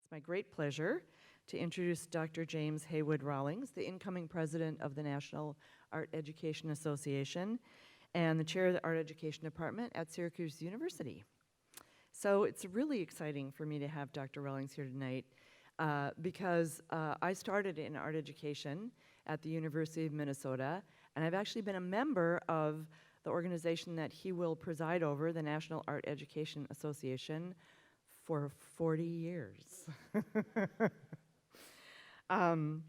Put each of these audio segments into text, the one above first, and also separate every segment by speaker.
Speaker 1: It's my great pleasure to introduce Dr. James Haywood Rolling, the incoming president of the National Art Education Association and the chair of the Art Education Department at Syracuse University. So it's really exciting for me to have Dr. Rolling here tonight because I started in art education at the University of Minnesota, and I've actually been a member of the organization that he will preside over, the National Art Education Association, for 40 years. In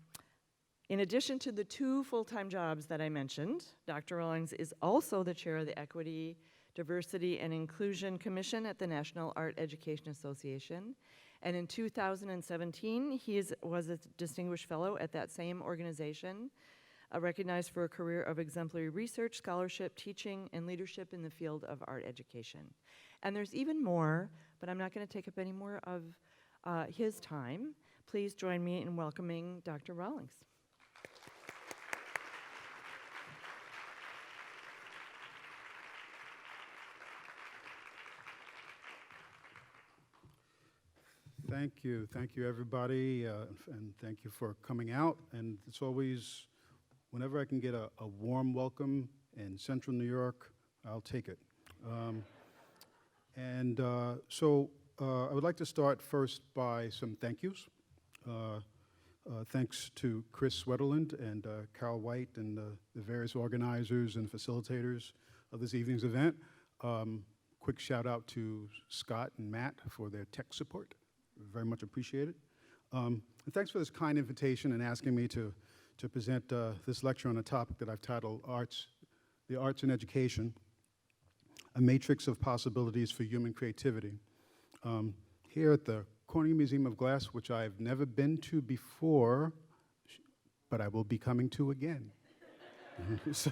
Speaker 1: addition to the 2 full-time jobs that I mentioned, Dr. Rolling is also the chair of the Equity, Diversity, and Inclusion Commission at the National Art Education Association. And in 2017, he was a Distinguished Fellow at that same organization, recognized for a career of exemplary research, scholarship, teaching, and leadership in the field of art education. And there's even more, but I'm not going to take up any more of his time. Please join me in welcoming Dr. Rolling.
Speaker 2: Thank you everybody, and thank you for coming out. And it's always, whenever I can get a warm welcome in Central New York, I'll take it. So I would like to start first by some thank yous. Thanks to Chris Sweatherland and Carol White and the various organizers and facilitators of this evening's event. Quick shout out to Scott and Matt for their tech support. Very much appreciated. And thanks for this kind invitation and asking me to present this lecture on a topic that I've titled The Arts in Education, a Matrix of Possibilities for Human Creativity. Here at the Corning Museum of Glass, which I've never been to before, but I will be coming to again. So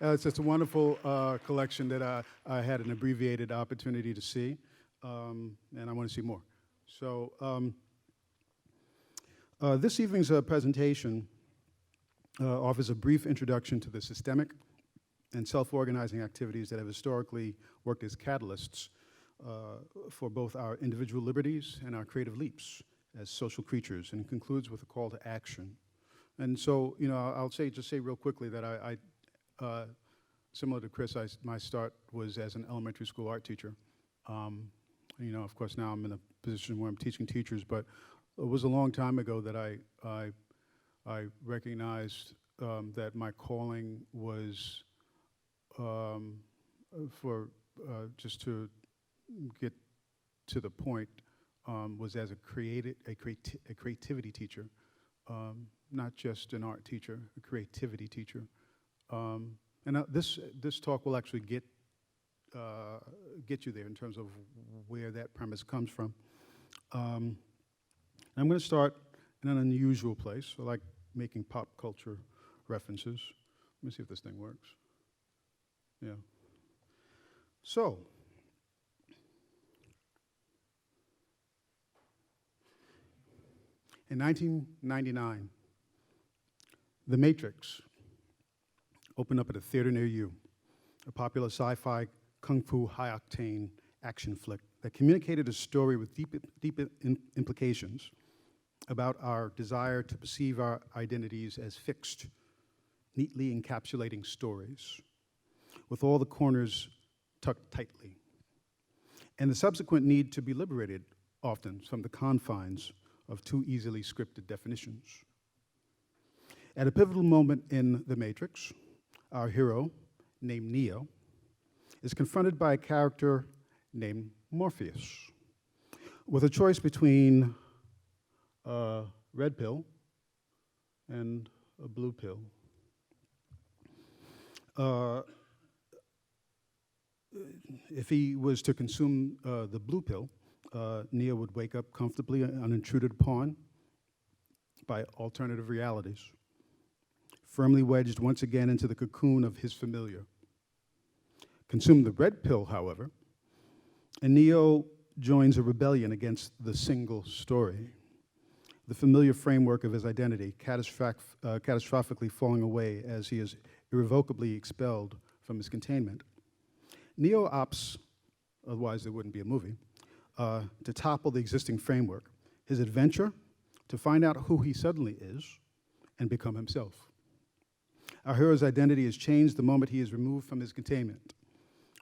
Speaker 2: it's just a wonderful collection that I had an abbreviated opportunity to see, and I want to see more. So this evening's presentation offers a brief introduction to the systemic and self-organizing activities that have historically worked as catalysts for both our individual liberties and our creative leaps as social creatures, and concludes with a call to action. And so, you know, I'll just say real quickly that I similar to Chris, my start was as an elementary school art teacher. You know, of course, now I'm in a position where I'm teaching teachers, but it was a long time ago that I recognized that my calling was just to get to the point, was as a creativity teacher, not just an art teacher, a creativity teacher. And this talk will actually get you there in terms of where that premise comes from. I'm going to start in an unusual place. I like making pop culture references. Let me see if this thing works. Yeah. So, in 1999, The Matrix opened up at a theater near you, a popular sci-fi kung fu high-octane action flick that communicated a story with deep implications about our desire to perceive our identities as fixed, neatly encapsulating stories, with all the corners tucked tightly, and the subsequent need to be liberated often from the confines of too easily scripted definitions. At a pivotal moment in The Matrix, our hero, named Neo, is confronted by a character named Morpheus, with a choice between a red pill and a blue pill. If he was to consume the blue pill, Neo would wake up comfortably unintruded upon by alternative realities, firmly wedged once again into the cocoon of his familiar. Consume the red pill, however, and Neo joins a rebellion against the single story, the familiar framework of his identity, catastrophically falling away as he is irrevocably expelled from his containment. Neo opts, otherwise there wouldn't be a movie, to topple the existing framework his adventure to find out who he suddenly is and become himself. Our hero's identity is changed the moment he is removed from his containment.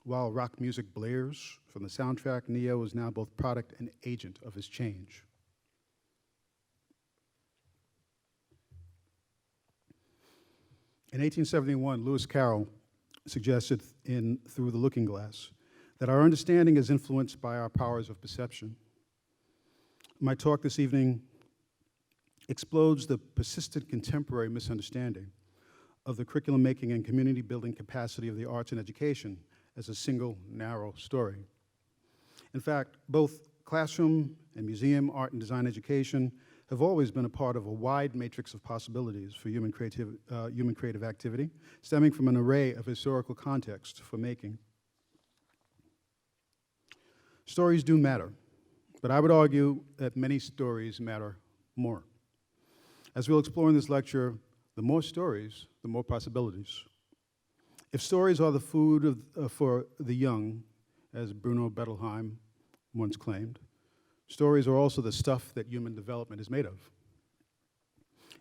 Speaker 2: While rock music blares from the soundtrack, Neo is now both product and agent of his change. In 1871, Lewis Carroll suggested in Through the Looking Glass that our understanding is influenced by our powers of perception. My talk this evening explodes the persistent contemporary misunderstanding of the curriculum making and community building capacity of the arts and education as a single narrow story. In fact, both classroom and museum art and design education have always been a part of a wide matrix of possibilities for human creative activity, stemming from an array of historical contexts for making. Stories do matter, but I would argue that many stories matter more. As we'll explore in this lecture, the more stories, the more possibilities. If stories are the food for the young, as Bruno Bettelheim once claimed, stories are also the stuff that human development is made of.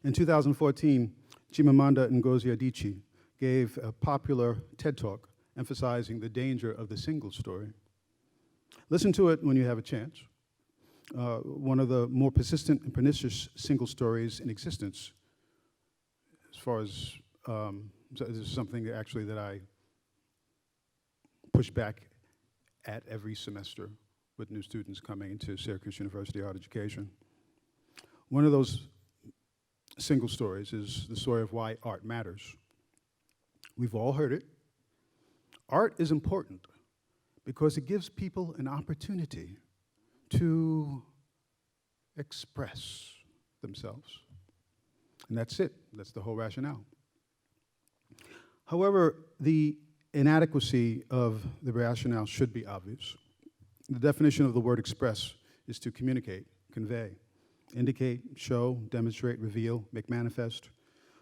Speaker 2: In 2014, Chimamanda Ngozi Adichie gave a popular TED Talk emphasizing the danger of the single story. Listen to it when you have a chance. One of the more persistent and pernicious single stories in existence, as far as this is something actually that I push back at every semester with new students coming into Syracuse University Art Education. One of those single stories is the story of why art matters. We've all heard it. Art is important because it gives people an opportunity to express themselves. And that's it. That's the whole rationale. However, the inadequacy of the rationale should be obvious. The definition of the word express is to communicate, convey, indicate, show, demonstrate, reveal, make manifest,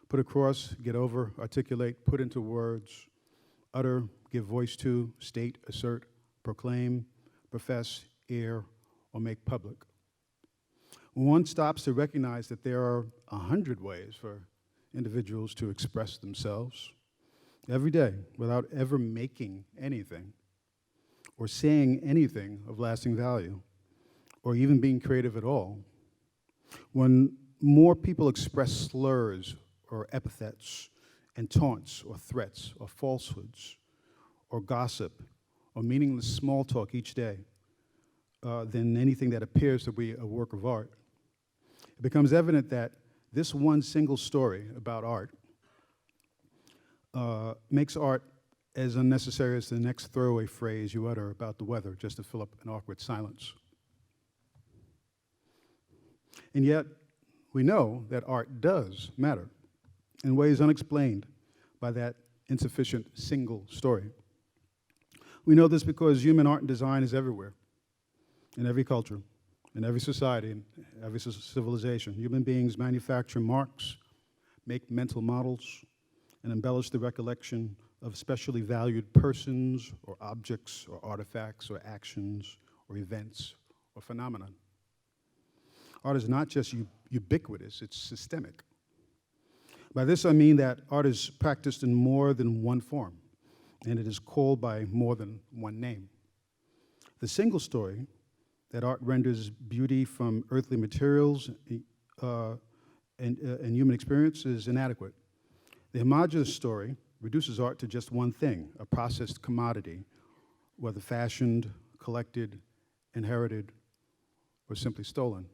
Speaker 2: put across, get over, articulate, put into words, utter, give voice to, state, assert, proclaim, profess, air, or make public. When one stops to recognize that there are 100 ways for individuals to express themselves every day without ever making anything or saying anything of lasting value or even being creative at all, when more people express slurs or epithets and taunts or threats or falsehoods or gossip or meaningless small talk each day than anything that appears to be a work of art, it becomes evident that this one single story about art makes art as unnecessary as the next throwaway phrase you utter about the weather just to fill up an awkward silence. And yet, we know that art does matter in ways unexplained by that insufficient single story. We know this because human art and design is everywhere, in every culture, in every society, in every civilization. Human beings manufacture marks, make mental models, and embellish the recollection of specially valued persons or objects or artifacts or actions or events or phenomena. Art is not just ubiquitous, it's systemic. By this I mean that art is practiced in more than one form, and it is called by more than one name. The single story that art renders beauty from earthly materials and human experience is inadequate. The homogeneous story reduces art to just one thing, a processed commodity, whether fashioned, collected, inherited, or simply stolen.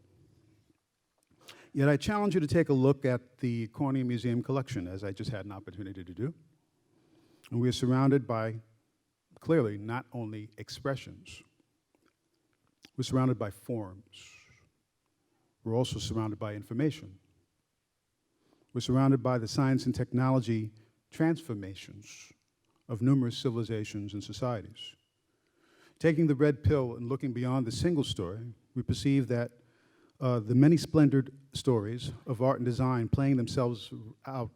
Speaker 2: Yet I challenge you to take a look at the Corning Museum collection, as I just had an opportunity to do. And we are surrounded by, clearly, not only expressions. We're surrounded by forms. We're also surrounded by information. We're surrounded by the science and technology transformations of numerous civilizations and societies. Taking the red pill and looking beyond the single story, we perceive that the many splendored stories of art and design playing themselves out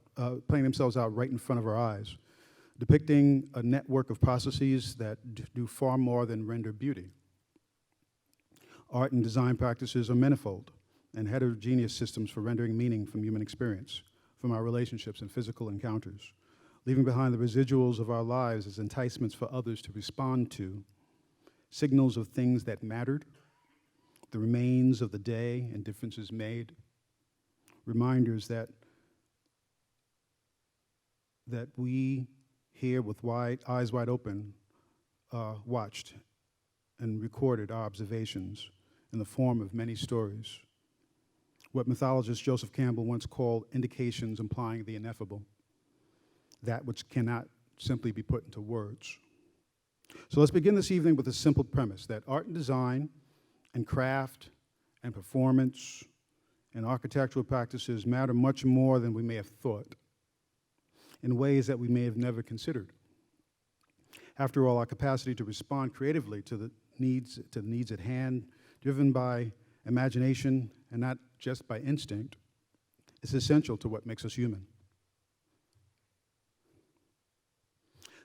Speaker 2: right in front of our eyes, depicting a network of processes that do far more than render beauty. Art and design practices are manifold, and heterogeneous systems for rendering meaning from human experience, from our relationships and physical encounters, leaving behind the residuals of our lives as enticements for others to respond to, signals of things that mattered, the remains of the day and differences made, reminders that we here with eyes wide open watched and recorded our observations in the form of many stories, what mythologist Joseph Campbell once called indications implying the ineffable, that which cannot simply be put into words. So let's begin this evening with a simple premise that art and design and craft and performance and architectural practices matter much more than we may have thought, in ways that we may have never considered. After all, our capacity to respond creatively to the needs at hand, driven by imagination and not just by instinct, is essential to what makes us human.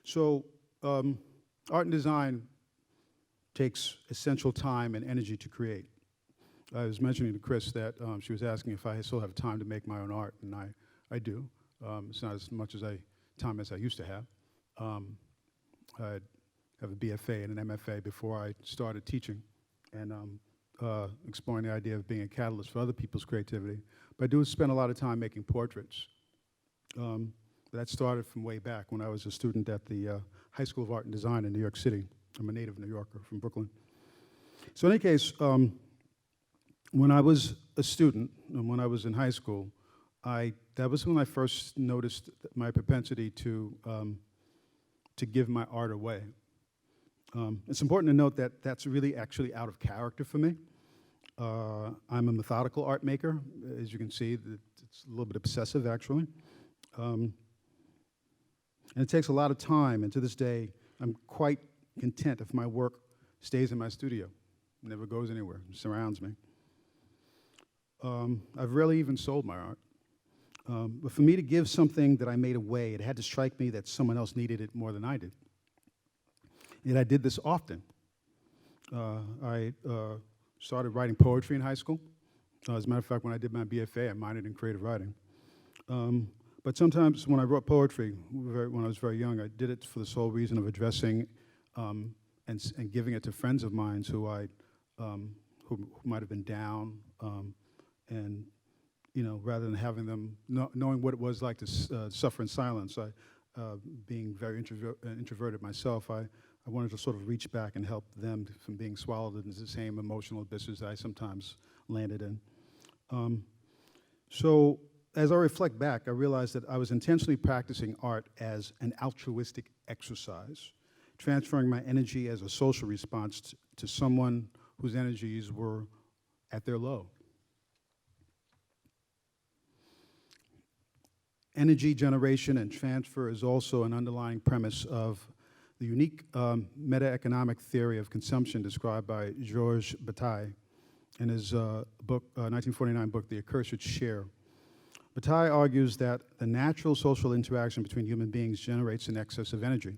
Speaker 2: So, art and design takes essential time and energy to create. I was mentioning to Chris that she was asking if I still have time to make my own art, and I do. It's not as much time as I used to have. I have a BFA and an MFA before I started teaching, and exploring the idea of being a catalyst for other people's creativity. But I do spend a lot of time making portraits. That started from way back when I was a student at the High School of Art and Design in New York City. I'm a native New Yorker from Brooklyn. So in any case, when I was a student and when I was in high school, that was when I first noticed my propensity to give my art away. It's important to note that that's really actually out of character for me. I'm a methodical art maker. As you can see, it's a little bit obsessive, actually. And it takes a lot of time, and to this day, I'm quite content if my work stays in my studio, never goes anywhere, surrounds me. I've rarely even sold my art. But for me to give something that I made away, it had to strike me that someone else needed it more than I did. Yet I did this often. I started writing poetry in high school. As a matter of fact, when I did my BFA, I minored in creative writing. But sometimes when I wrote poetry, when I was very young, I did it for the sole reason of addressing and giving it to friends of mine who might have been down, and rather than having them knowing what it was like to suffer in silence. Being very introverted myself, I wanted to sort of reach back and help them from being swallowed into the same emotional abysses that I sometimes landed in. So as I reflect back, I realized that I was intentionally practicing art as an altruistic exercise, transferring my energy as a social response to someone whose energies were at their low. Energy generation and transfer is also an underlying premise of the unique meta-economic theory of consumption described by Georges Bataille in his 1949 book, The Accursed Share. Bataille argues that the natural social interaction between human beings generates an excess of energy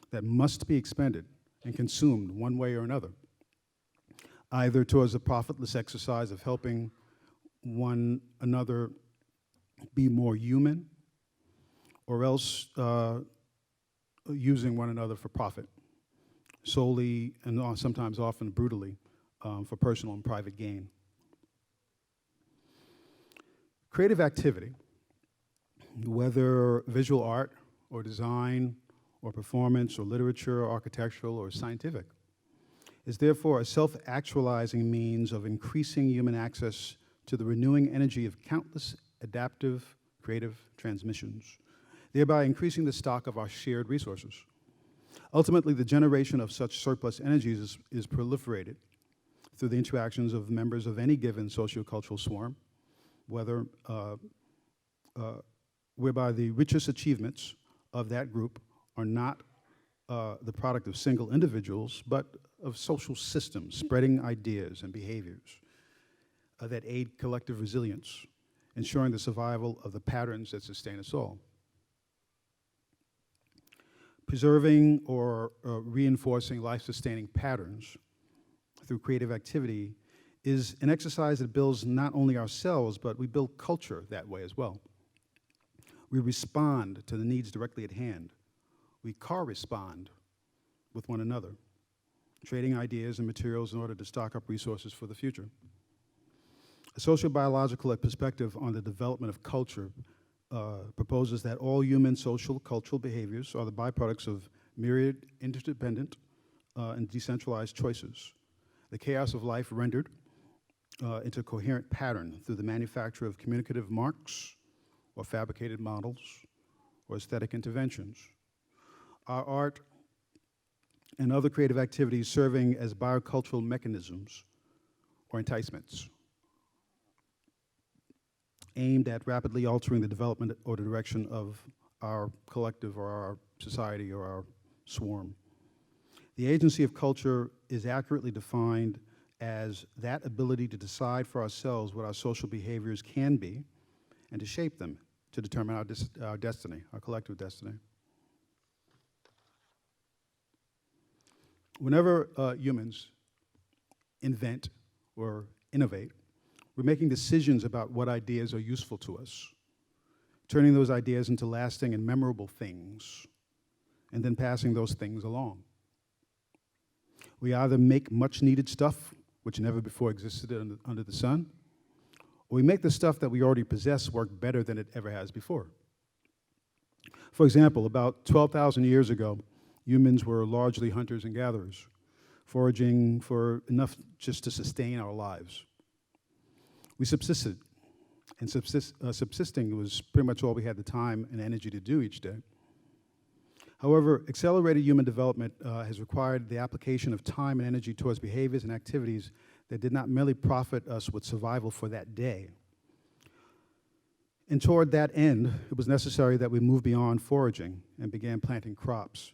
Speaker 2: that must be expended and consumed one way or another, either towards the profitless exercise of helping one another be more human, or else using one another for profit, solely and sometimes often brutally for personal and private gain. Creative activity, whether visual art or design or performance or literature or architectural or scientific, is therefore a self-actualizing means of increasing human access to the renewing energy of countless adaptive creative transmissions, thereby increasing the stock of our shared resources. Ultimately, the generation of such surplus energies is proliferated through the interactions of members of any given sociocultural swarm, whereby the richest achievements of that group are not the product of single individuals, but of social systems spreading ideas and behaviors that aid collective resilience, ensuring the survival of the patterns that sustain us all. Preserving or reinforcing life-sustaining patterns through creative activity is an exercise that builds not only ourselves, but we build culture that way as well. We respond to the needs directly at hand. We correspond with one another, trading ideas and materials in order to stock up resources for the future. A sociobiological perspective on the development of culture proposes that all human social cultural behaviors are the byproducts of myriad interdependent and decentralized choices. The chaos of life rendered into a coherent pattern through the manufacture of communicative marks or fabricated models or aesthetic interventions. Our art and other creative activities serving as biocultural mechanisms or enticements aimed at rapidly altering the development or the direction of our collective or our society or our swarm. The agency of culture is accurately defined as that ability to decide for ourselves what our social behaviors can be and to shape them to determine our destiny, our collective destiny. Whenever humans invent or innovate, we're making decisions about what ideas are useful to us, turning those ideas into lasting and memorable things, and then passing those things along. We either make much needed stuff, which never before existed under the sun, or we make the stuff that we already possess work better than it ever has before. For example, about 12,000 years ago, humans were largely hunters and gatherers, foraging for enough just to sustain our lives. We subsisted, and subsisting was pretty much all we had the time and energy to do each day. However, accelerated human development has required the application of time and energy towards behaviors and activities that did not merely profit us with survival for that day. And toward that end, it was necessary that we move beyond foraging and began planting crops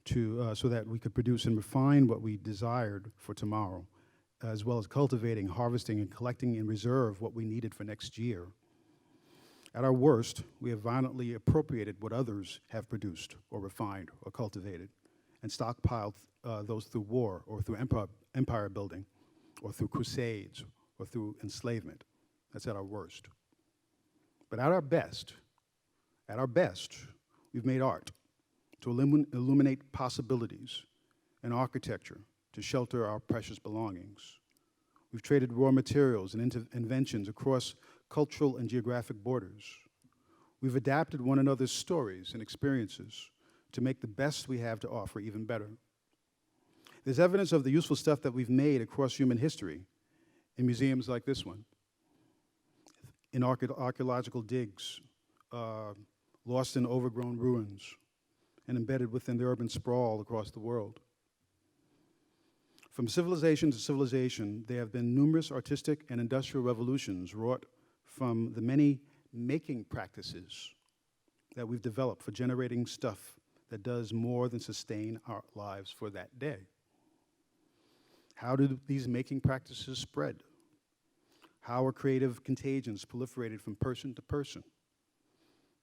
Speaker 2: so that we could produce and refine what we desired for tomorrow, as well as cultivating, harvesting, and collecting in reserve what we needed for next year. At our worst, we have violently appropriated what others have produced or refined or cultivated and stockpiled those through war or through empire building or through crusades or through enslavement. That's at our worst. But at our best, we've made art to illuminate possibilities and architecture to shelter our precious belongings. We've traded raw materials and inventions across cultural and geographic borders. We've adapted one another's stories and experiences to make the best we have to offer even better. There's evidence of the useful stuff that we've made across human history in museums like this one, in archaeological digs, lost in overgrown ruins, and embedded within the urban sprawl across the world. From civilization to civilization, there have been numerous artistic and industrial revolutions wrought from the many making practices that we've developed for generating stuff that does more than sustain our lives for that day. How do these making practices spread? How are creative contagions proliferated from person to person?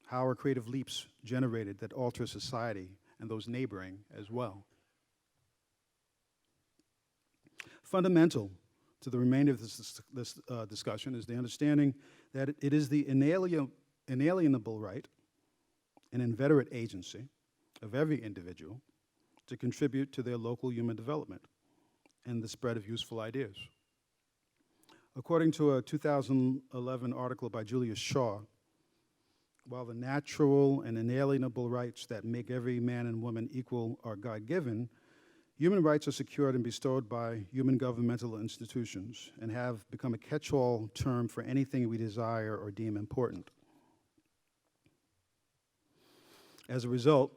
Speaker 2: How are creative leaps generated that alter society and those neighboring as well? Fundamental to the remainder of this discussion is the understanding that it is the inalienable right and inveterate agency of every individual to contribute to their local human development and the spread of useful ideas. According to a 2011 article by Julius Shaw, while the natural and inalienable rights that make every man and woman equal are God-given, human rights are secured and bestowed by human governmental institutions and have become a catch-all term for anything we desire or deem important. As a result,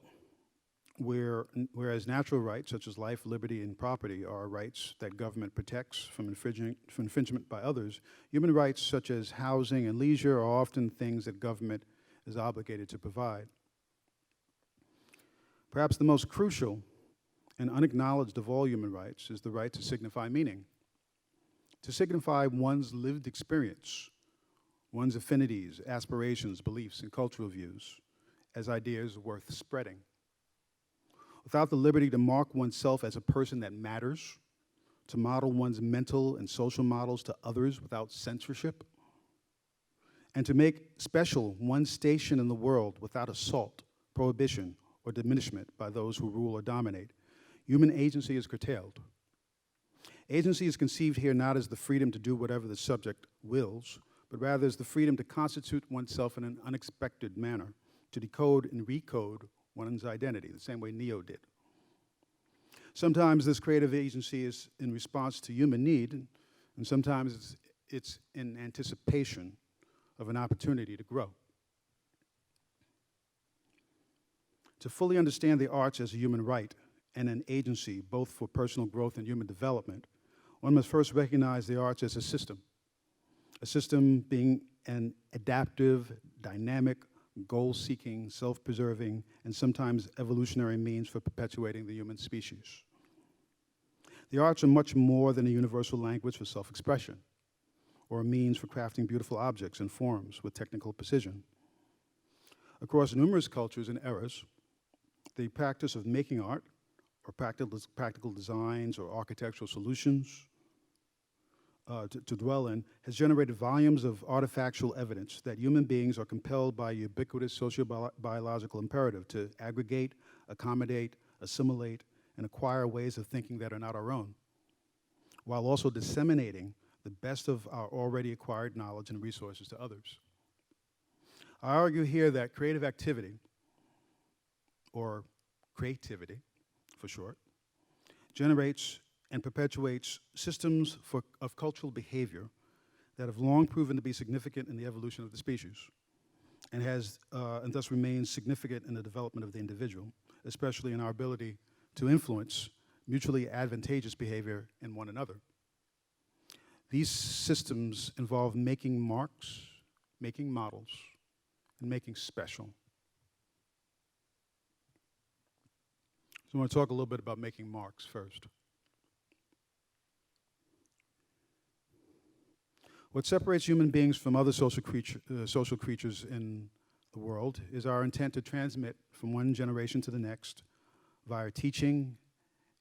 Speaker 2: whereas natural rights such as life, liberty, and property are rights that government protects from infringement by others, human rights such as housing and leisure are often things that government is obligated to provide. Perhaps the most crucial and unacknowledged of all human rights is the right to signify meaning, to signify one's lived experience, one's affinities, aspirations, beliefs, and cultural views as ideas worth spreading. Without the liberty to mark oneself as a person that matters, to model one's mental and social models to others without censorship, and to make special one's station in the world without assault, prohibition, or diminishment by those who rule or dominate, human agency is curtailed. Agency is conceived here not as the freedom to do whatever the subject wills, but rather as the freedom to constitute oneself in an unexpected manner, to decode and recode one's identity, the same way Neo did. Sometimes this creative agency is in response to human need, and sometimes it's in anticipation of an opportunity to grow. To fully understand the arts as a human right and an agency, both for personal growth and human development, one must first recognize the arts as a system being an adaptive, dynamic, goal-seeking, self-preserving, and sometimes evolutionary means for perpetuating the human species. The arts are much more than a universal language for self-expression, or a means for crafting beautiful objects and forms with technical precision. Across numerous cultures and eras, the practice of making art, or practical designs or architectural solutions to dwell in, has generated volumes of artifactual evidence that human beings are compelled by a ubiquitous socio-biological imperative to aggregate, accommodate, assimilate, and acquire ways of thinking that are not our own, while also disseminating the best of our already acquired knowledge and resources to others. I argue here that creative activity, or creativity for short, generates and perpetuates systems of cultural behavior that have long proven to be significant in the evolution of the species, and thus remains significant in the development of the individual, especially in our ability to influence mutually advantageous behavior in one another. These systems involve making marks, making models, and making special. So I want to talk a little bit about making marks first. What separates human beings from other social creatures in the world is our intent to transmit from one generation to the next via teaching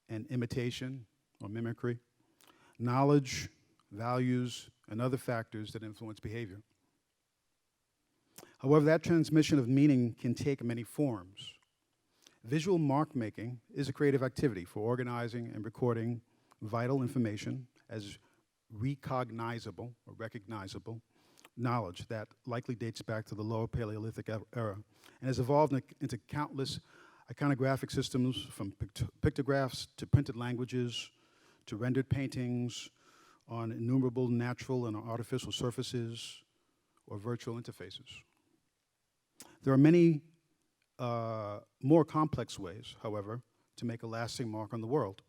Speaker 2: and imitation or mimicry, knowledge, values, and other factors that influence behavior. However, that transmission of meaning can take many forms. Visual mark making is a creative activity for organizing and recording vital information as recognizable knowledge that likely dates back to the lower Paleolithic era and has evolved into countless iconographic systems, from pictographs to printed languages to rendered paintings on innumerable natural and artificial surfaces or virtual interfaces. There are many more complex ways, however, to make a lasting mark on the world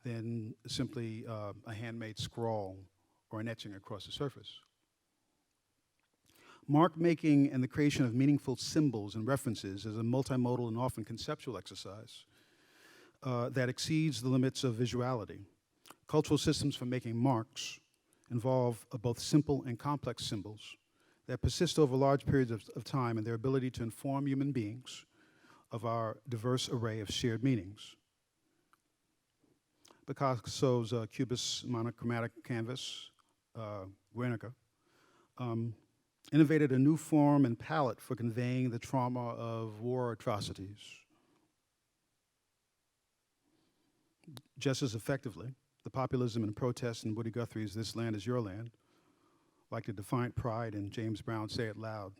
Speaker 2: than simply a handmade scrawl or an etching across the surface. Mark making and the creation of meaningful symbols and references is a multimodal and often conceptual exercise that exceeds the limits of visuality. Cultural systems for making marks involve both simple and complex symbols that persist over large periods of time in their ability to inform human beings of our diverse array of shared meanings. Picasso's Cubist monochromatic canvas, Guernica, innovated a new form and palette for conveying the trauma of war atrocities. Just as effectively, the populism and protest in Woody Guthrie's This Land Is Your Land, like the defiant pride in James Brown's Say It Loud,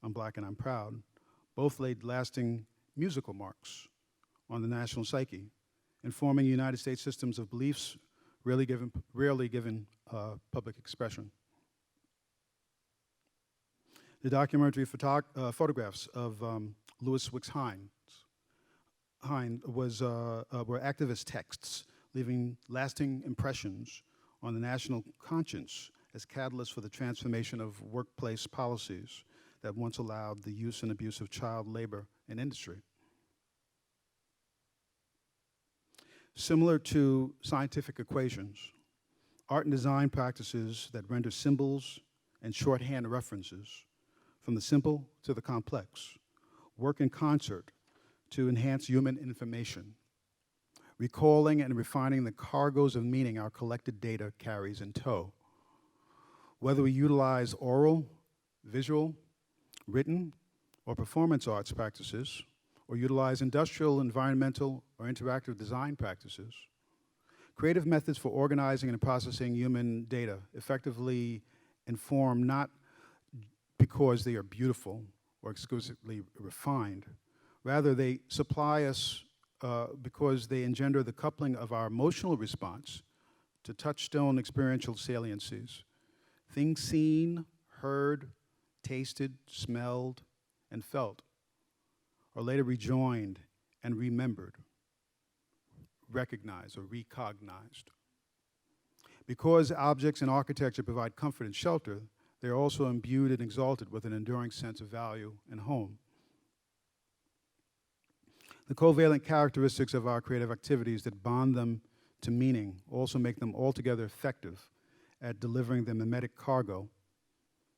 Speaker 2: I'm Black and I'm Proud, both laid lasting musical marks on the national psyche, informing United States systems of beliefs rarely given public expression. The documentary photographs of Louis Wicks Hine were activist texts, leaving lasting impressions on the national conscience as catalysts for the transformation of workplace policies that once allowed the use and abuse of child labor in industry. Similar to scientific equations, art and design practices that render symbols and shorthand references from the simple to the complex work in concert to enhance human information, recalling and refining the cargoes of meaning our collected data carries in tow. Whether we utilize oral, visual, written, or performance arts practices, or utilize industrial, environmental, or interactive design practices, creative methods for organizing and processing human data effectively inform not because they are beautiful or exquisitely refined. Rather, they supply us because they engender the coupling of our emotional response to touchstone experiential saliencies, things seen, heard, tasted, smelled, and felt, are later rejoined and remembered, recognized or recognized. Because objects and architecture provide comfort and shelter, they are also imbued and exalted with an enduring sense of value and home. The covalent characteristics of our creative activities that bond them to meaning also make them altogether effective at delivering the mimetic cargo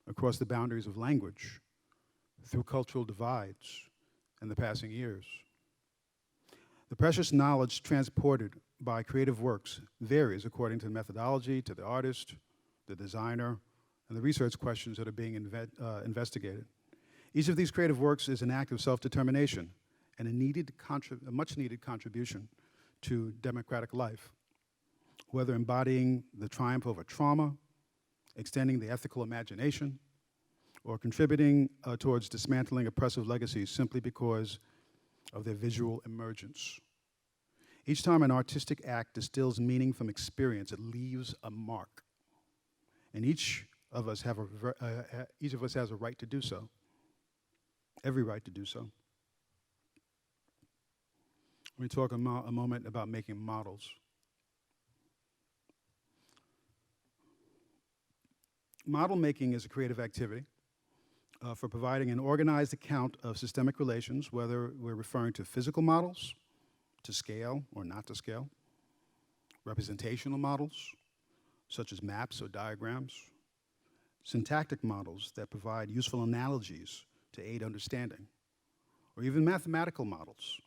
Speaker 2: across the boundaries of language, through cultural divides and the passing years. The precious knowledge transported by creative works varies according to the methodology, to the artist, the designer, and the research questions that are being investigated. Each of these creative works is an act of self-determination and a much-needed contribution to democratic life, whether embodying the triumph over trauma, extending the ethical imagination, or contributing towards dismantling oppressive legacies simply because of their visual emergence. Each time an artistic act distills meaning from experience, it leaves a mark. And each of us has a right to do so, every right to do so. Let me talk a moment about making models. Model making is a creative activity for providing an organized account of systemic relations, whether we're referring to physical models, to scale or not to scale, representational models, such as maps or diagrams, syntactic models that provide useful analogies to aid understanding, or even mathematical models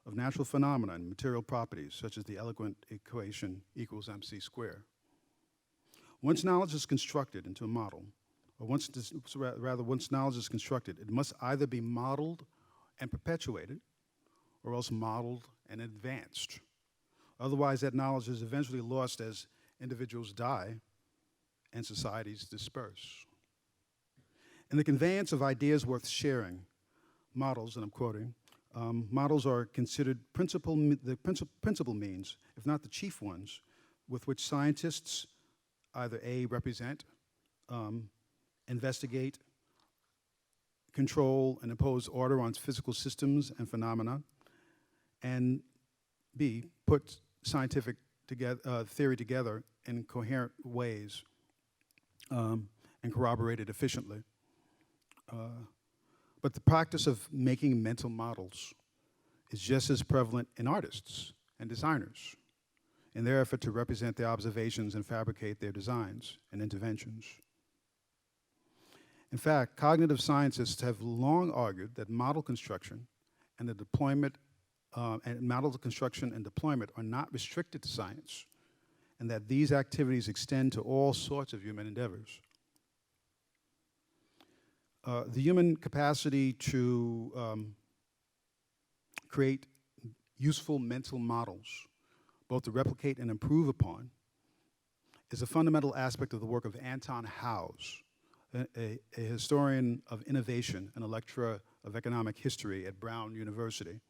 Speaker 2: of natural phenomena and material properties, such as the eloquent equation equals mc squared. Once knowledge is constructed into a model, or once knowledge is constructed, it must either be modeled and perpetuated, or else modeled and advanced. Otherwise, that knowledge is eventually lost as individuals die and societies disperse. In the conveyance of ideas worth sharing, models, and I'm quoting, models are considered the principal means, if not the chief ones, with which scientists either A, represent, investigate, control, and impose order on physical systems and phenomena, and B, put scientific theory together in coherent ways and corroborate it efficiently. But the practice of making mental models is just as prevalent in artists and designers in their effort to represent their observations and fabricate their designs and interventions. In fact, cognitive scientists have long argued that model construction and the deployment and model construction and deployment are not restricted to science, and that these activities extend to all sorts of human endeavors. The human capacity to create useful mental models, both to replicate and improve upon, is a fundamental aspect of the work of Anton Howes, a historian of innovation and a lecturer of economic history at Brown University,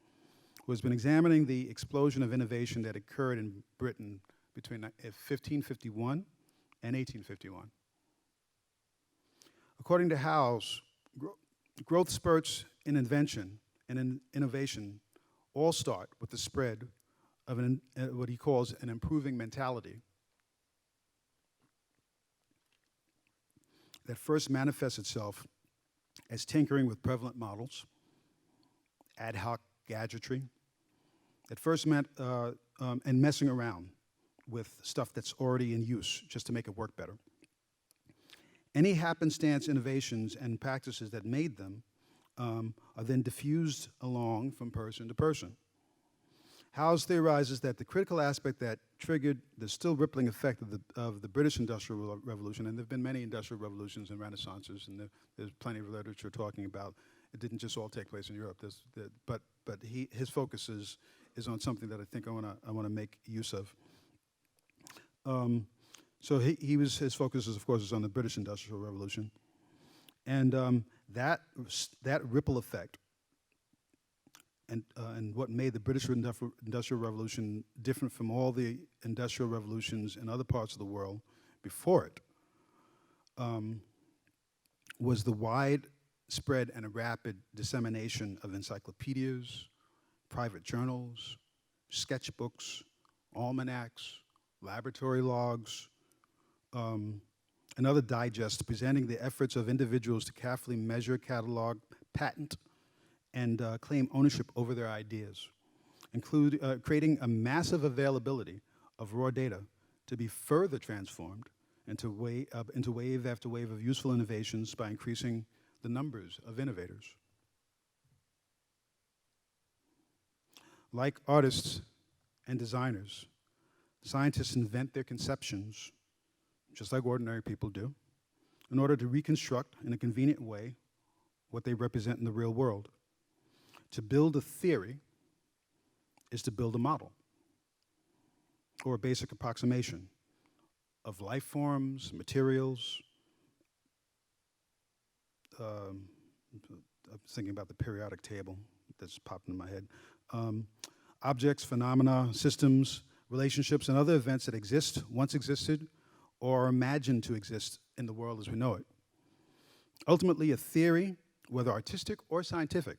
Speaker 2: who has been examining the explosion of innovation that occurred in Britain between 1551 and 1851. According to Howes, growth spurts in invention and in innovation all start with the spread of what he calls an improving mentality that first manifests itself as tinkering with prevalent models, ad hoc gadgetry, at first meant and messing around with stuff that's already in use just to make it work better. Any happenstance innovations and practices that made them are then diffused along from person to person. Howes theorizes that the critical aspect that triggered the still rippling effect of the British Industrial Revolution, and there have been many industrial revolutions and renaissances, and there's plenty of literature talking about it didn't just all take place in Europe. But his focus is on something that I think I want to make use of. So his focus is, of course, on the British Industrial Revolution, and that ripple effect. And what made the British Industrial Revolution different from all the industrial revolutions in other parts of the world before it was the widespread and rapid dissemination of encyclopedias, private journals, sketchbooks, almanacs, laboratory logs, and other digests presenting the efforts of individuals to carefully measure, catalog, patent, and claim ownership over their ideas, creating a massive availability of raw data to be further transformed into wave after wave of useful innovations by increasing the numbers of innovators. Like artists and designers, scientists invent their conceptions, just like ordinary people do, in order to reconstruct in a convenient way what they represent in the real world. To build a theory is to build a model or a basic approximation of life forms, materials. I'm thinking about the periodic table that's popped in my head. Objects, phenomena, systems, relationships, and other events that once existed, or are imagined to exist in the world as we know it. Ultimately, a theory, whether artistic or scientific,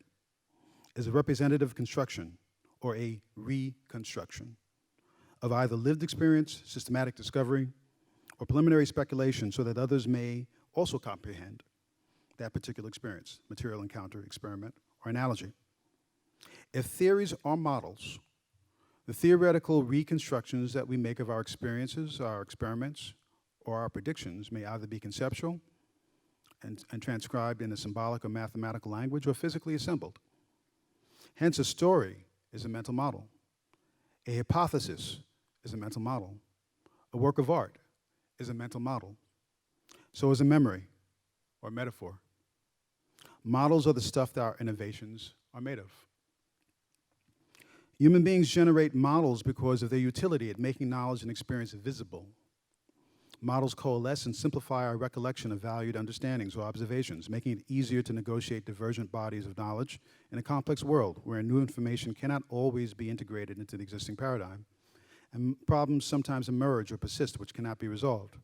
Speaker 2: is a representative construction or a reconstruction of either lived experience, systematic discovery, or preliminary speculation so that others may also comprehend that particular experience, material encounter, experiment, or analogy. If theories are models, the theoretical reconstructions that we make of our experiences, our experiments, or our predictions may either be conceptual and transcribed in a symbolic or mathematical language, or physically assembled. Hence, a story is a mental model. A hypothesis is a mental model. A work of art is a mental model. So is a memory or metaphor. Models are the stuff that our innovations are made of. Human beings generate models because of their utility at making knowledge and experience visible. Models coalesce and simplify our recollection of valued understandings or observations, making it easier to negotiate divergent bodies of knowledge in a complex world where new information cannot always be integrated into the existing paradigm, and problems sometimes emerge or persist which cannot be resolved.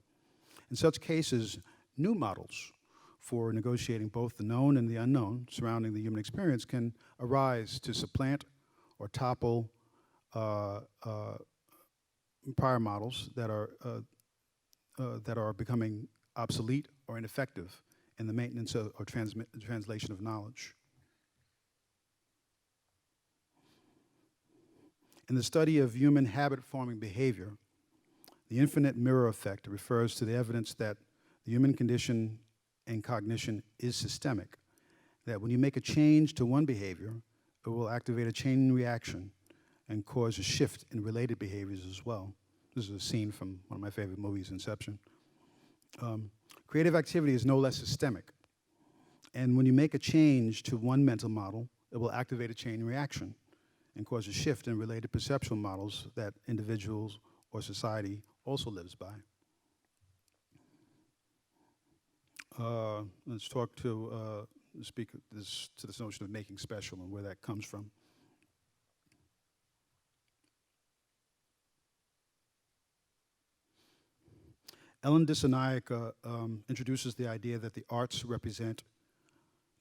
Speaker 2: In such cases, new models for negotiating both the known and the unknown surrounding the human experience can arise to supplant or topple prior models that are becoming obsolete or ineffective in the maintenance or translation of knowledge. In the study of human habit-forming behavior, the infinite mirror effect refers to the evidence that the human condition and cognition is systemic, that when you make a change to one behavior, it will activate a chain reaction and cause a shift in related behaviors as well. This is a scene from one of my favorite movies, Inception. Creative activity is no less systemic. And when you make a change to one mental model, it will activate a chain reaction and cause a shift in related perceptual models that individuals or society also lives by. Let's speak to this notion of making special and where that comes from. Ellen Dissanayake introduces the idea that the arts represent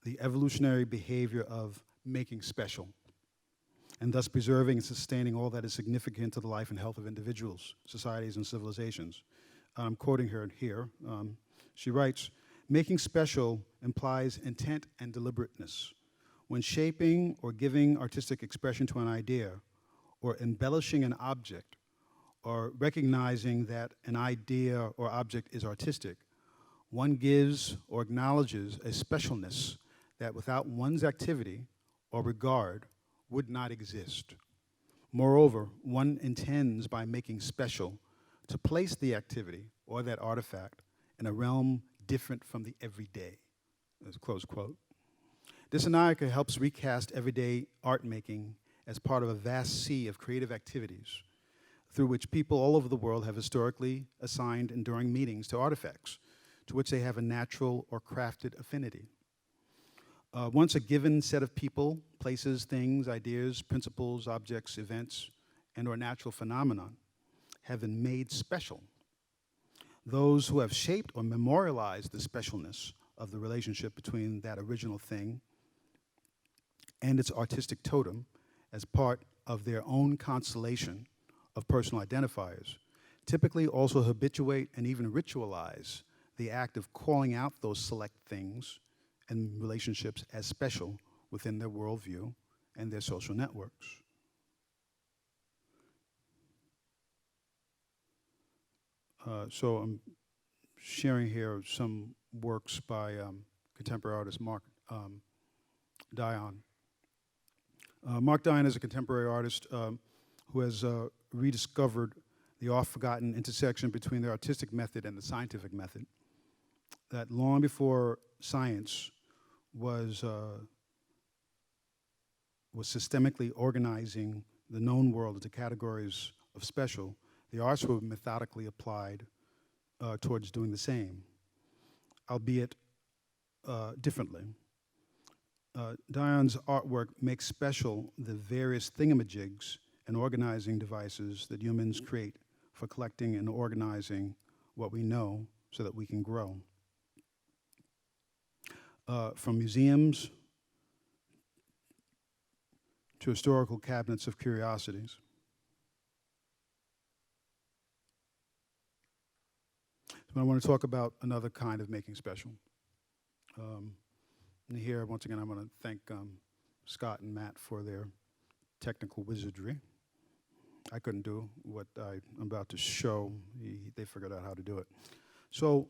Speaker 2: the evolutionary behavior of making special, and thus preserving and sustaining all that is significant to the life and health of individuals, societies, and civilizations. I'm quoting her here. She writes, "Making special implies intent and deliberateness. When shaping or giving artistic expression to an idea, or embellishing an object, or recognizing that an idea or object is artistic, one gives or acknowledges a specialness that without one's activity or regard would not exist. Moreover, one intends by making special to place the activity or that artifact in a realm different from the everyday, close quote. This NAEA helps recast everyday art making as part of a vast sea of creative activities through which people all over the world have historically assigned enduring meanings to artifacts to which they have a natural or crafted affinity. Once a given set of people, places, things, ideas, principles, objects, events, and/or natural phenomenon have been made special, those who have shaped or memorialized the specialness of the relationship between that original thing and its artistic totem as part of their own constellation of personal identifiers, typically also habituate and even ritualize the act of calling out those select things and relationships as special within their worldview and their social networks. So I'm sharing here some works by contemporary artist Mark Dion. Mark Dion is a contemporary artist who has rediscovered the oft-forgotten intersection between the artistic method and the scientific method, that long before science was systemically organizing the known world into categories of special, the arts were methodically applied towards doing the same, albeit differently. Dion's artwork makes special the various thingamajigs and organizing devices that humans create for collecting and organizing what we know so that we can grow. From museums to historical cabinets of curiosities. So I want to talk about another kind of making special. And here, once again, I want to thank Scott and Matt for their technical wizardry. I couldn't do what I'm about to show. They figured out how to do it. So,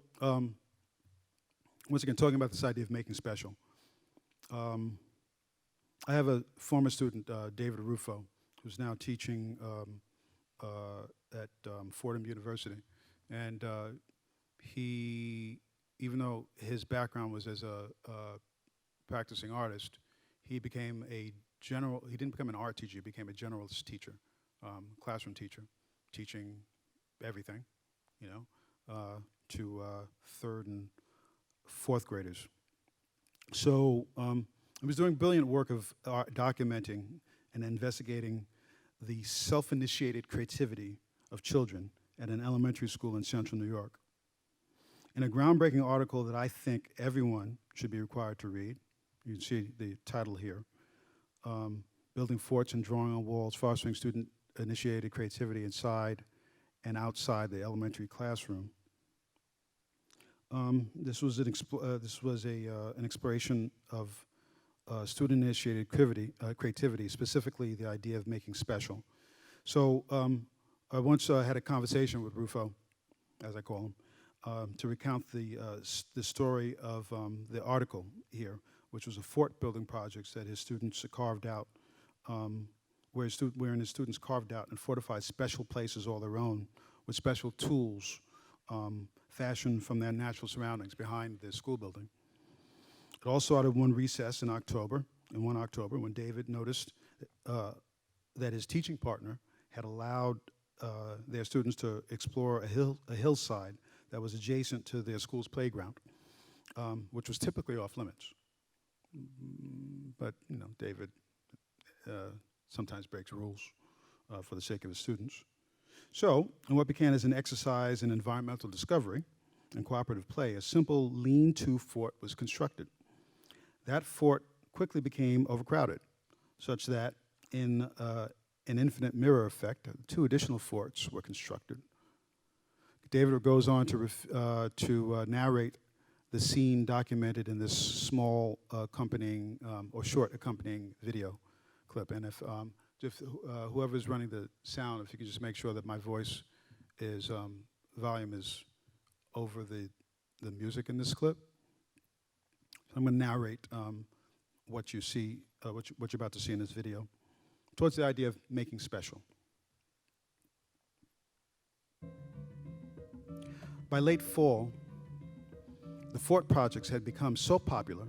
Speaker 2: once again, talking about this idea of making special. I have a former student, David Rufo, who's now teaching at Fordham University. And he, even though his background was as a practicing artist, he became he didn't become an art teacher, he became a generalist teacher, classroom teacher, teaching everything, you know, to third and fourth graders. So I was doing brilliant work of documenting and investigating the self-initiated creativity of children at an elementary school in central New York. In a groundbreaking article that I think everyone should be required to read, you can see the title here, Building Forts and Drawing on Walls, Fostering Student-Initiated Creativity Inside and Outside the Elementary Classroom. This was an exploration of student-initiated creativity, specifically the idea of making special. So I once had a conversation with Rufo, as I call him, to recount the story of the article here, which was a fort building project that his students carved out, wherein his students carved out and fortified special places all their own with special tools fashioned from their natural surroundings behind the school building. It all started one recess in one October, when David noticed that his teaching partner had allowed their students to explore a hillside that was adjacent to their school's playground, which was typically off limits. But, you know, David sometimes breaks rules for the sake of his students. So, in what began as an exercise in environmental discovery and cooperative play, a simple lean-to fort was constructed. That fort quickly became overcrowded, such that in an infinite mirror effect, 2 additional forts were constructed. David goes on to narrate the scene documented in this small accompanying or short accompanying video clip. And if whoever's running the sound, if you could just make sure that my voice is volume is over the music in this clip. So I'm going to narrate what you see, what you're about to see in this video. towards the idea of making special. By late fall, the fort projects had become so popular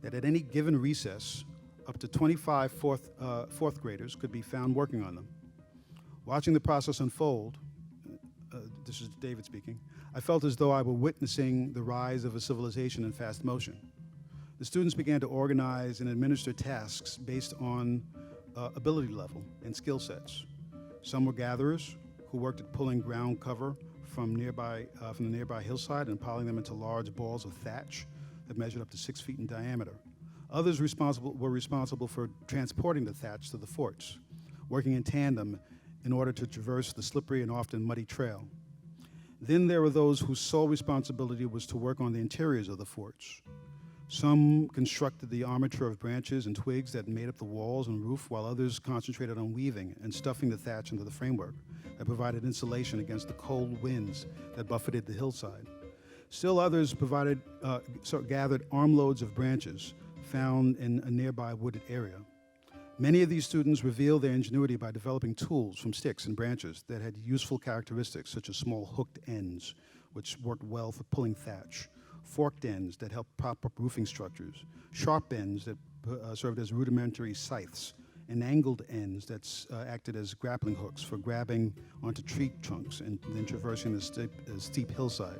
Speaker 2: that at any given recess, up to 25 fourth graders could be found working on them. Watching the process unfold, this is David speaking, I felt as though I were witnessing the rise of a civilization in fast motion. The students began to organize and administer tasks based on ability level and skill sets. Some were gatherers who worked at pulling ground cover from the nearby hillside and piling them into large balls of thatch that measured up to 6 feet in diameter. Others were responsible for transporting the thatch to the forts, working in tandem in order to traverse the slippery and often muddy trail. Then there were those whose sole responsibility was to work on the interiors of the forts. Some constructed the armature of branches and twigs that made up the walls and roof, while others concentrated on weaving and stuffing the thatch into the framework that provided insulation against the cold winds that buffeted the hillside. Still others gathered armloads of branches found in a nearby wooded area. Many of these students revealed their ingenuity by developing tools from sticks and branches that had useful characteristics, such as small hooked ends, which worked well for pulling thatch, forked ends that helped prop up roofing structures, sharp ends that served as rudimentary scythes, and angled ends that acted as grappling hooks for grabbing onto tree trunks and then traversing the steep hillside.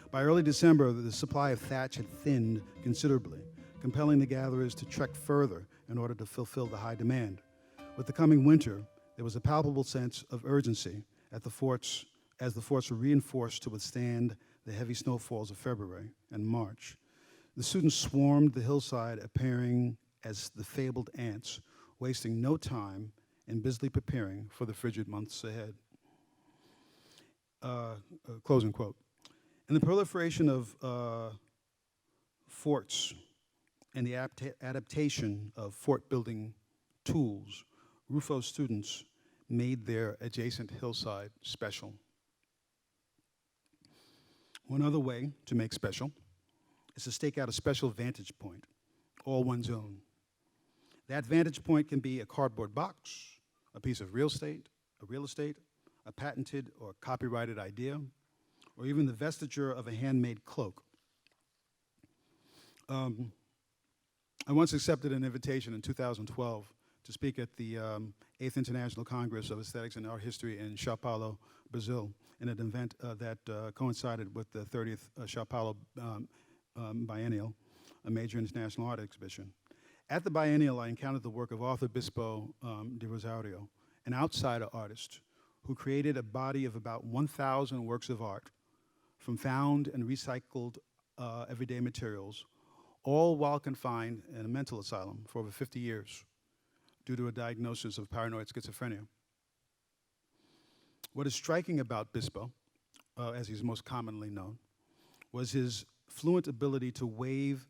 Speaker 2: By early December, the supply of thatch had thinned considerably, compelling the gatherers to trek further in order to fulfill the high demand. With the coming winter, there was a palpable sense of urgency at the forts as the forts were reinforced to withstand the heavy snowfalls of February and March. The students swarmed the hillside, appearing as the fabled ants, wasting no time in busily preparing for the frigid months ahead. Closing quote. In the proliferation of forts and the adaptation of fort-building tools, Rufo students made their adjacent hillside special. One other way to make special is to stake out a special vantage point, all one's own. That vantage point can be a cardboard box, a piece of real estate, a patented or copyrighted idea, or even the vestiture of a handmade cloak. I once accepted an invitation in 2012 to speak at the 8th International Congress of Aesthetics and Art History in Sao Paulo, Brazil, in an event that coincided with the 30th Sao Paulo Biennial, a major international art exhibition. At the biennial, I encountered the work of Arthur Bispo de Rosario, an outsider artist who created a body of about 1,000 works of art from found and recycled everyday materials, all while confined in a mental asylum for over 50 years due to a diagnosis of paranoid schizophrenia. What is striking about Bispo, as he's most commonly known, was his fluent ability to weave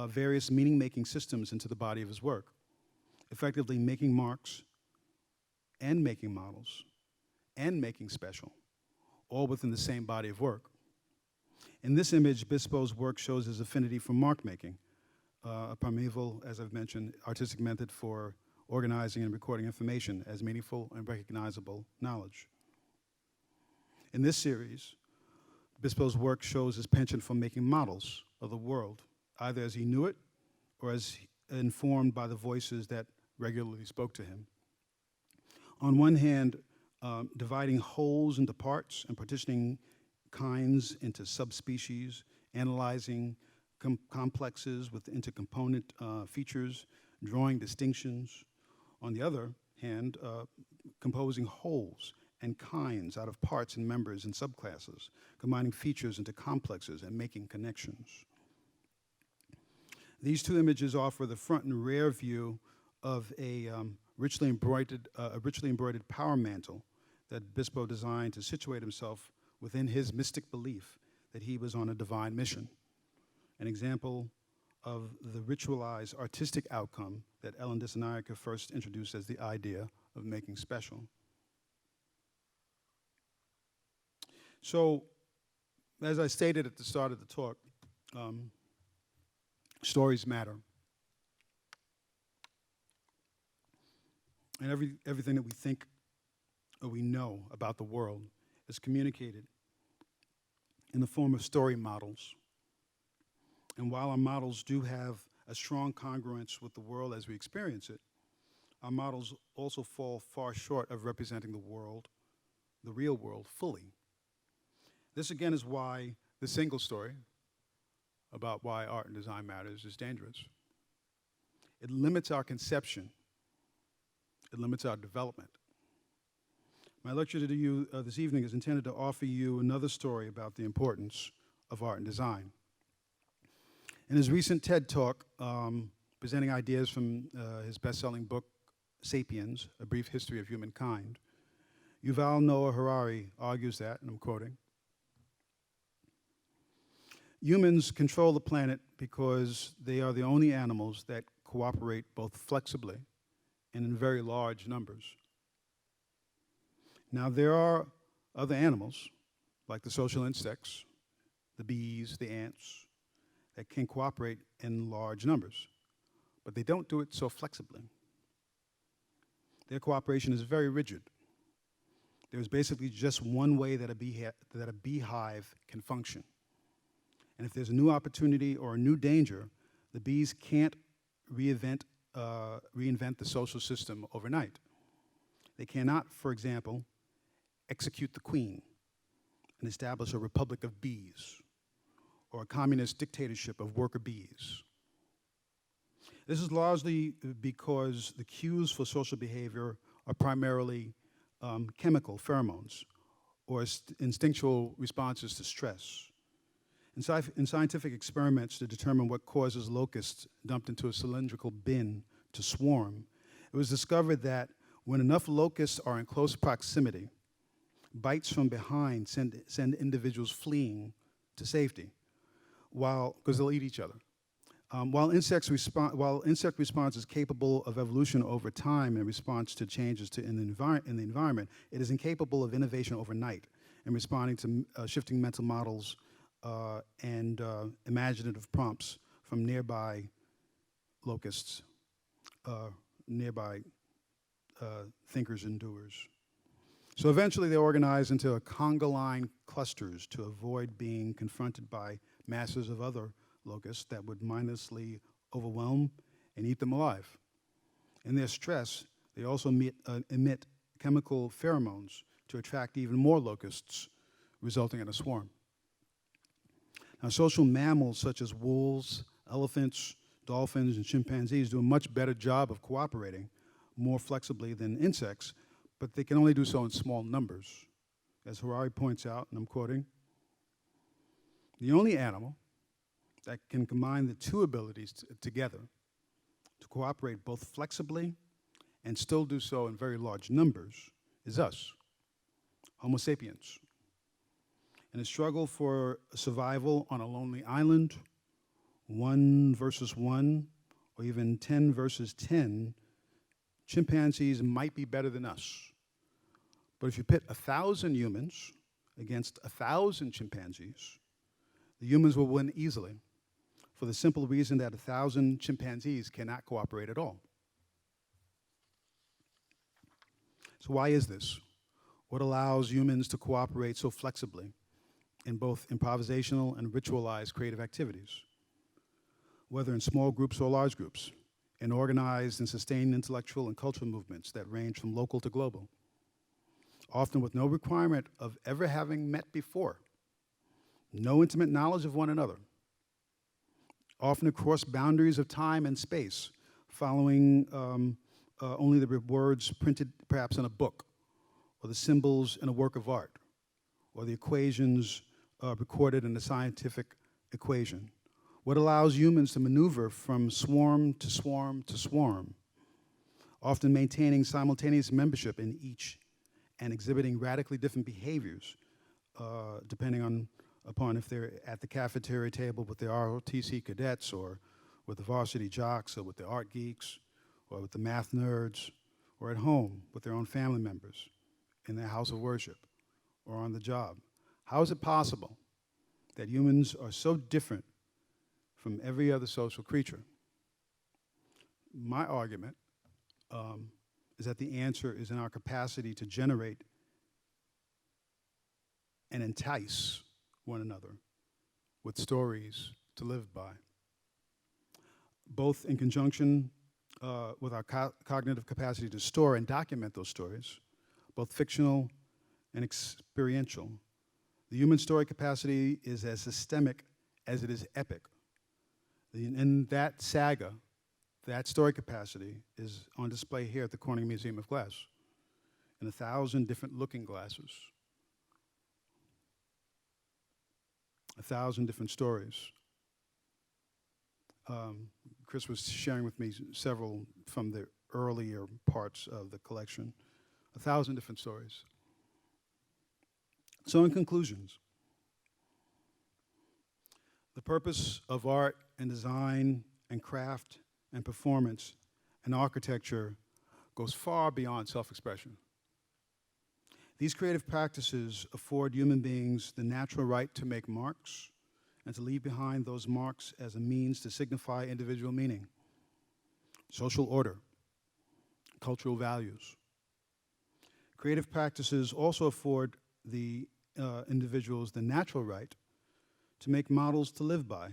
Speaker 2: various meaning-making systems into the body of his work, effectively making marks and making models and making special, all within the same body of work. In this image, Bispo's work shows his affinity for mark making, a primeval, as I've mentioned, artistic method for organizing and recording information as meaningful and recognizable knowledge. In this series, Bispo's work shows his penchant for making models of the world, either as he knew it or as informed by the voices that regularly spoke to him. On one hand, dividing wholes into parts and partitioning kinds into subspecies, analyzing complexes into component features, drawing distinctions. On the other hand, composing wholes and kinds out of parts and members and subclasses, combining features into complexes and making connections. These two images offer the front and rear view of a richly embroidered power mantle that Bispo designed to situate himself within his mystic belief that he was on a divine mission, an example of the ritualized artistic outcome that Ellen Dissanayake first introduced as the idea of making special. So, as I stated at the start of the talk, stories matter. And everything that we think or we know about the world is communicated in the form of story models. And while our models do have a strong congruence with the world as we experience it, our models also fall far short of representing the world, the real world, fully. This again is why the single story about why art and design matters is dangerous. It limits our conception. It limits our development. My lecture to you this evening is intended to offer you another story about the importance of art and design. In his recent TED Talk, presenting ideas from his best-selling book, *Sapiens: A Brief History of Humankind*, Yuval Noah Harari argues that, and I'm quoting, "Humans control the planet because they are the only animals that cooperate both flexibly and in very large numbers. Now, there are other animals, like the social insects, the bees, the ants, that can cooperate in large numbers, but they don't do it so flexibly. Their cooperation is very rigid. There's basically just one way that a beehive can function. And if there's a new opportunity or a new danger, the bees can't reinvent the social system overnight. They cannot, for example, execute the queen and establish a republic of bees or a communist dictatorship of worker bees. This is largely because the cues for social behavior are primarily chemical pheromones or instinctual responses to stress. In scientific experiments to determine what causes locusts dumped into a cylindrical bin to swarm, it was discovered that when enough locusts are in close proximity, bites from behind send individuals fleeing to safety, because they'll eat each other. While insect response is capable of evolution over time in response to changes in the environment, it is incapable of innovation overnight in responding to shifting mental models and imaginative prompts from nearby locusts, nearby thinkers and doers. So eventually they organize into conga line clusters to avoid being confronted by masses of other locusts that would mindlessly overwhelm and eat them alive. In their stress, they also emit chemical pheromones to attract even more locusts, resulting in a swarm. Now, social mammals such as wolves, elephants, dolphins, and chimpanzees do a much better job of cooperating more flexibly than insects, but they can only do so in small numbers. As Harari points out, and I'm quoting, "The only animal that can combine the two abilities together to cooperate both flexibly and still do so in very large numbers is us, Homo sapiens. In a struggle for survival on a lonely island, 1 versus 1, or even 10 versus 10, chimpanzees might be better than us. But if you pit 1,000 humans against 1,000 chimpanzees, the humans will win easily, for the simple reason that 1,000 chimpanzees cannot cooperate at all." So why is this? What allows humans to cooperate so flexibly in both improvisational and ritualized creative activities, whether in small groups or large groups, in organized and sustained intellectual and cultural movements that range from local to global, often with no requirement of ever having met before, no intimate knowledge of one another, often across boundaries of time and space, following only the words printed perhaps in a book, or the symbols in a work of art, or the equations recorded in a scientific equation. What allows humans to maneuver from swarm to swarm to swarm, often maintaining simultaneous membership in each and exhibiting radically different behaviors, depending upon if they're at the cafeteria table with the ROTC cadets, or with the varsity jocks, or with the art geeks, or with the math nerds, or at home with their own family members, in their house of worship, or on the job. How is it possible that humans are so different from every other social creature? My argument is that the answer is in our capacity to generate and entice one another with stories to live by, both in conjunction with our cognitive capacity to store and document those stories, both fictional and experiential. The human story capacity is as systemic as it is epic. In that saga, that story capacity is on display here at the Corning Museum of Glass in 1,000 different looking glasses, 1,000 different stories. Chris was sharing with me several from the earlier parts of the collection, 1,000 different stories. So in conclusions, the purpose of art and design and craft and performance and architecture goes far beyond self-expression. These creative practices afford human beings the natural right to make marks and to leave behind those marks as a means to signify individual meaning, social order, cultural values. Creative practices also afford the individuals the natural right to make models to live by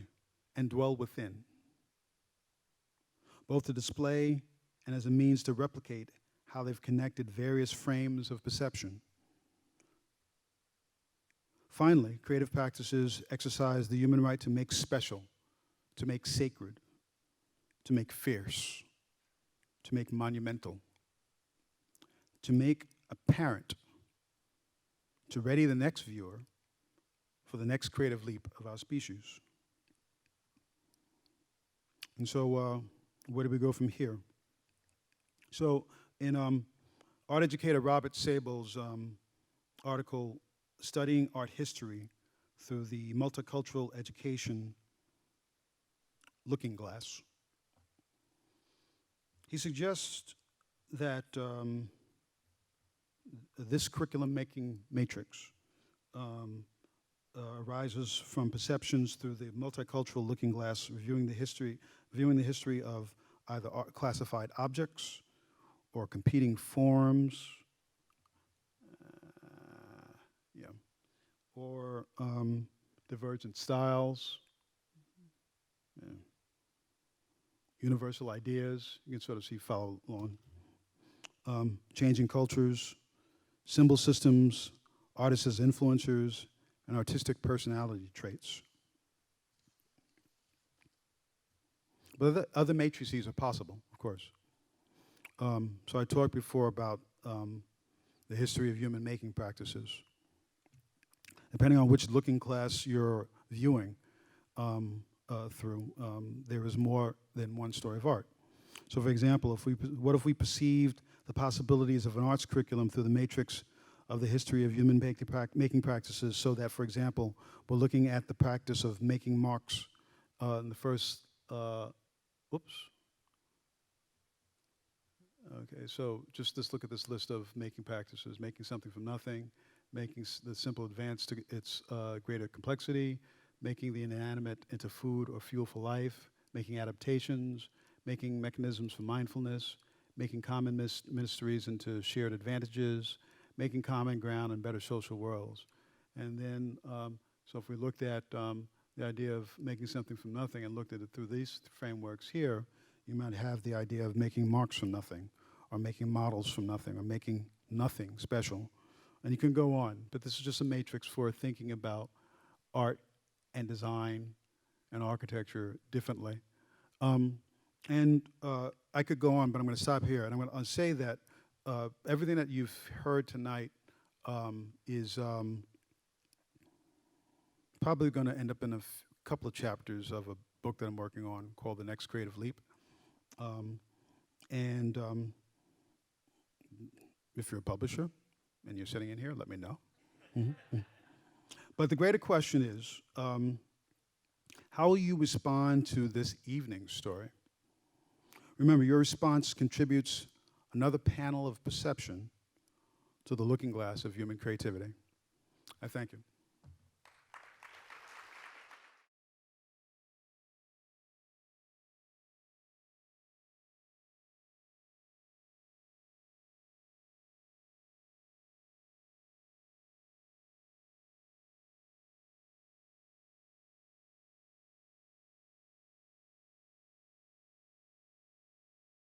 Speaker 2: and dwell within, both to display and as a means to replicate how they've connected various frames of perception. Finally, creative practices exercise the human right to make special, to make sacred, to make fierce, to make monumental, to make apparent, to ready the next viewer for the next creative leap of our species. And so, where do we go from here? So, in art educator Robert Sable's article, Studying Art History Through the Multicultural Education Looking Glass, he suggests that this curriculum-making matrix arises from perceptions through the multicultural looking glass, viewing the history of either classified objects or competing forms, or divergent styles, universal ideas. You can sort of see, follow along. Changing cultures, symbol systems, artists as influencers, and artistic personality traits. But other matrices are possible, of course. So I talked before about the history of human making practices. Depending on which looking glass you're viewing through, there is more than one story of art. So for example, what if we perceived the possibilities of an arts curriculum through the matrix of the history of human making practices, so that, for example, we're looking at the practice of making marks in the first, Okay, so just let's look at this list of making practices: making something from nothing, making the simple advance to its greater complexity, making the inanimate into food or fuel for life, making adaptations, making mechanisms for mindfulness, making common mysteries into shared advantages, making common ground and better social worlds. And then, so if we looked at the idea of making something from nothing and looked at it through these frameworks here, you might have the idea of making marks from nothing, or making models from nothing, or making nothing special. And you can go on, but this is just a matrix for thinking about art and design and architecture differently. I could go on, but I'm going to stop here. And I'm going to say that everything that you've heard tonight is probably going to end up in a couple of chapters of a book that I'm working on called The Next Creative Leap. If you're a publisher and you're sitting in here, let me know. But the greater question is, how will you respond to this evening's story? Remember, your response contributes another panel of perception to the looking glass of human creativity. I thank you.